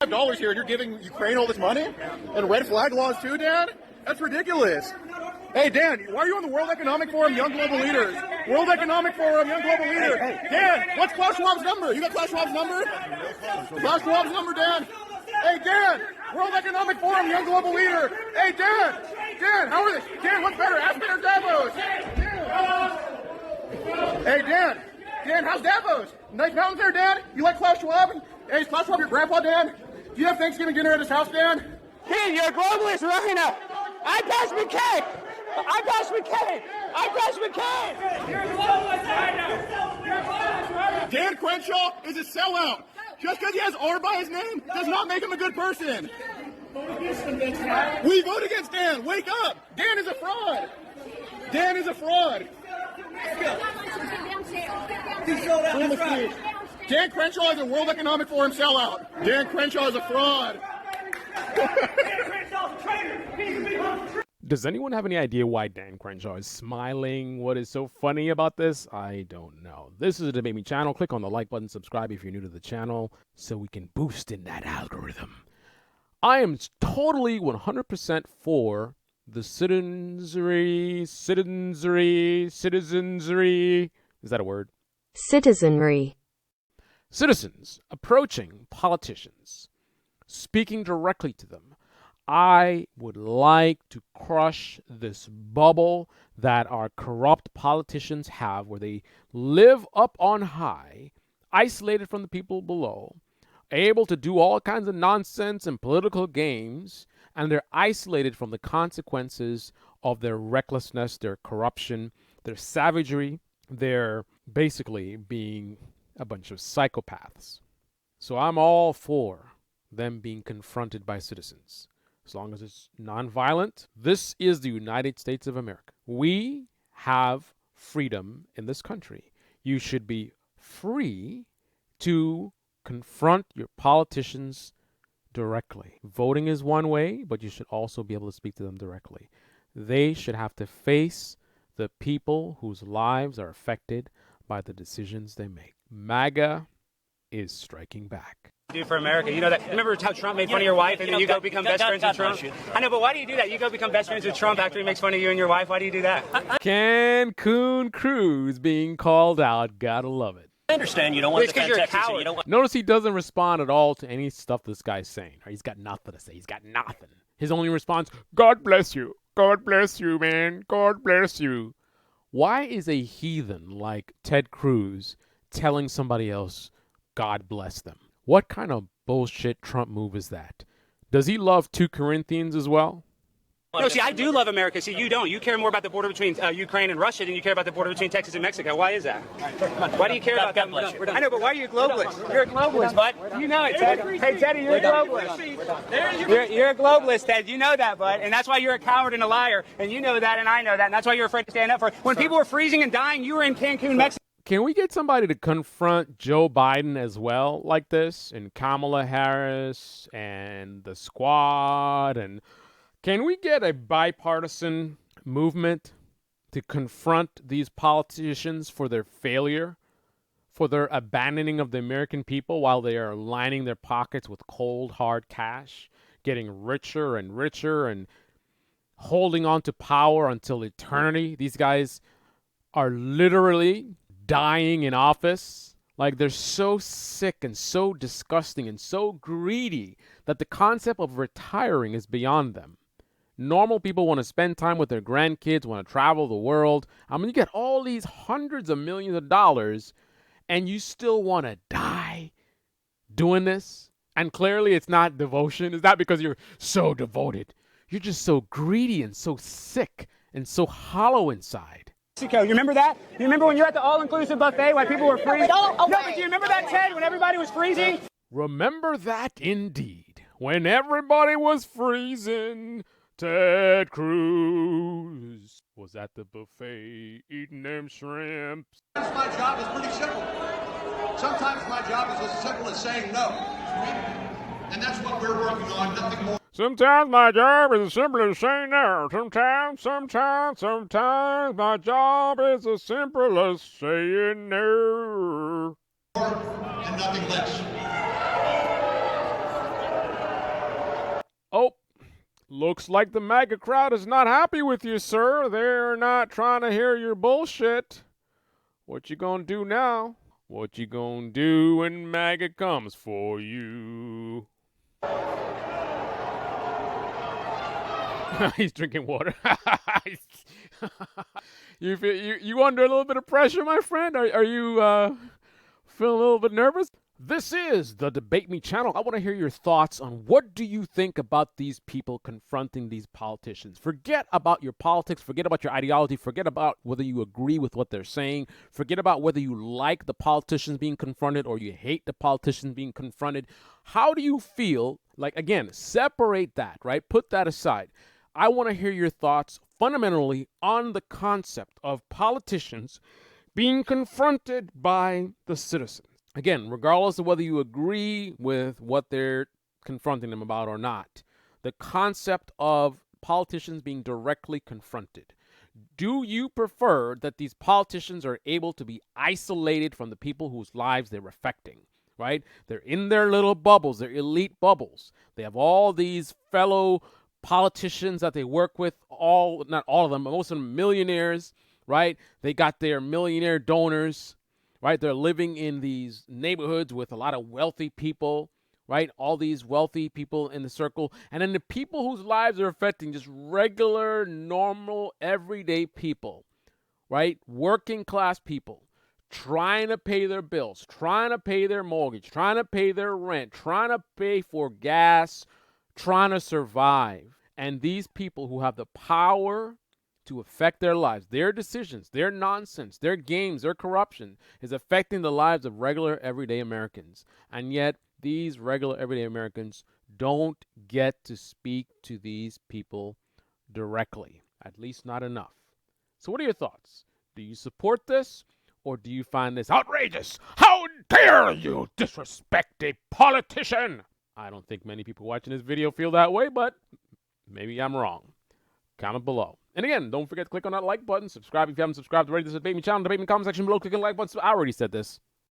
$5 here and you're giving Ukraine all this money? And red flag laws too, Dan? That's ridiculous. Hey, Dan, why are you on the World Economic Forum Young Global Leaders? World Economic Forum Young Global Leaders. Dan, what's Klaus Schwab's number? You got Klaus Schwab's number? Klaus Schwab's number, Dan. Hey, Dan, World Economic Forum Young Global Leader. Hey, Dan, how are they? Dan, what's better, Aspen or Davos? Hey, Dan, how's Davos? Nice mountains there, Dan? You like Klaus Schwab? Hey, is Klaus Schwab your grandpa, Dan? Do you have Thanksgiving dinner at his house, Dan? Kid, you're a globalist, Rhino. I pass McCain. You're a globalist, Rhino. You're a globalist, Rhino. Dan Crenshaw is a sellout. Just because he has R by his name does not make him a good person. We vote against Dan. Wake up. Dan is a fraud. Dan Crenshaw is a World Economic Forum sellout. Dan Crenshaw is a fraud. Does anyone have any idea why Dan Crenshaw is smiling? What is so funny about this? I don't know. This is a Debate Me channel. Click on the like button, subscribe if you're new to the channel, so we can boost in that algorithm. I am totally 100% for the citizenry. Is that a word? Citizenry. Citizens approaching politicians, speaking directly to them. I would like to crush this bubble that our corrupt politicians have, where they live up on high, isolated from the people below, able to do all kinds of nonsense and political games, and they're isolated from the consequences of their recklessness, their corruption, their savagery. They're basically being a bunch of psychopaths. So I'm all for them being confronted by citizens, as long as it's nonviolent. This is the United States of America. We have freedom in this country. You should be free to confront your politicians directly. Voting is one way, but you should also be able to speak to them directly. They should have to face the people whose lives are affected by the decisions they make. MAGA is striking back. Do for America. You know that. Remember how Trump made fun of your wife and then you go become best friends with Trump? I know, but why do you do that? You go become best friends with Trump after he makes fun of you and your wife. Why do you do that? Cancun Cruz being called out. Gotta love it. I understand you don't want to defend Texas. And you don't want... Notice he doesn't respond at all to any stuff this guy's saying. He's got nothing to say. He's got nothing. His only response, God bless you. God bless you, man. God bless you. Why is a heathen like Ted Cruz telling somebody else, God bless them? What kind of bullshit Trump move is that? Does he love 2 Corinthians as well? No, see, I do love America. See, you don't. You care more about the border between Ukraine and Russia than you care about the border between Texas and Mexico. Why is that? Why do you care about that? I know, but why are you a globalist? You're a globalist, bud. You know it, Ted. Hey, Teddy, you're a globalist. You're a globalist, Ted. You know that, bud. And that's why you're a coward and a liar. And you know that, and I know that. And that's why you're afraid to stand up for it. When people were freezing and dying, you were in Cancun, Mexico. Can we get somebody to confront Joe Biden as well like this, and Kamala Harris and the squad? And can we get a bipartisan movement to confront these politicians for their failure, for their abandoning of the American people while they are lining their pockets with cold, hard cash, getting richer and richer and holding on to power until eternity? These guys are literally dying in office. Like, they're so sick and so disgusting and so greedy that the concept of retiring is beyond them. Normal people want to spend time with their grandkids, want to travel the world. I mean, you get all these hundreds of millions of dollars and you still want to die doing this? And clearly it's not devotion. It's not because you're so devoted. You're just so greedy and so sick and so hollow inside. Mexico. You remember that? You remember when you're at the all-inclusive buffet while people were freezing? No, but do you remember that, Ted, when everybody was freezing? Remember that indeed. When everybody was freezing, Ted Cruz was at the buffet eating them shrimps. Sometimes my job is pretty simple. Sometimes my job is as simple as saying no. And that's what we're working on, nothing more. Sometimes my job is as simple as saying no. Sometimes my job is as simple as saying no. And nothing less. Looks like the MAGA crowd is not happy with you, sir. They're not trying to hear your bullshit. What you gonna do now? What you gonna do when MAGA comes for you? He's drinking water. You under a little bit of pressure, my friend? Are you feeling a little bit nervous? This is the Debate Me channel. I want to hear your thoughts on what do you think about these people confronting these politicians. Forget about your politics. Forget about your ideology. Forget about whether you agree with what they're saying. Forget about whether you like the politicians being confronted or you hate the politicians being confronted. How do you feel? Like, again, separate that, right? Put that aside. I want to hear your thoughts fundamentally on the concept of politicians being confronted by the citizens. Again, regardless of whether you agree with what they're confronting them about or not, the concept of politicians being directly confronted. Do you prefer that these politicians are able to be isolated from the people whose lives they're affecting, right? They're in their little bubbles, their elite bubbles. They have all these fellow politicians that they work with, not all of them, but most of them millionaires, right? They got their millionaire donors, right? They're living in these neighborhoods with a lot of wealthy people, right? All these wealthy people in the circle. And then the people whose lives are affecting just regular, normal, everyday people, right? Working class people trying to pay their bills, trying to pay their mortgage, trying to pay their rent, trying to pay for gas, trying to survive. And these people who have the power to affect their lives, their decisions, their nonsense, their games, their corruption is affecting the lives of regular, everyday Americans. And yet, these regular, everyday Americans don't get to speak to these people directly, at least not enough. So what are your thoughts? Do you support this, or do you find this outrageous? How dare you disrespect a politician? I don't think many people watching this video feel that way, but maybe I'm wrong. Comment below. And again, don't forget to click on that like button. Subscribe if you haven't subscribed already to the Debate Me channel. Debate Me comment section below. Click on the like button. I already said this.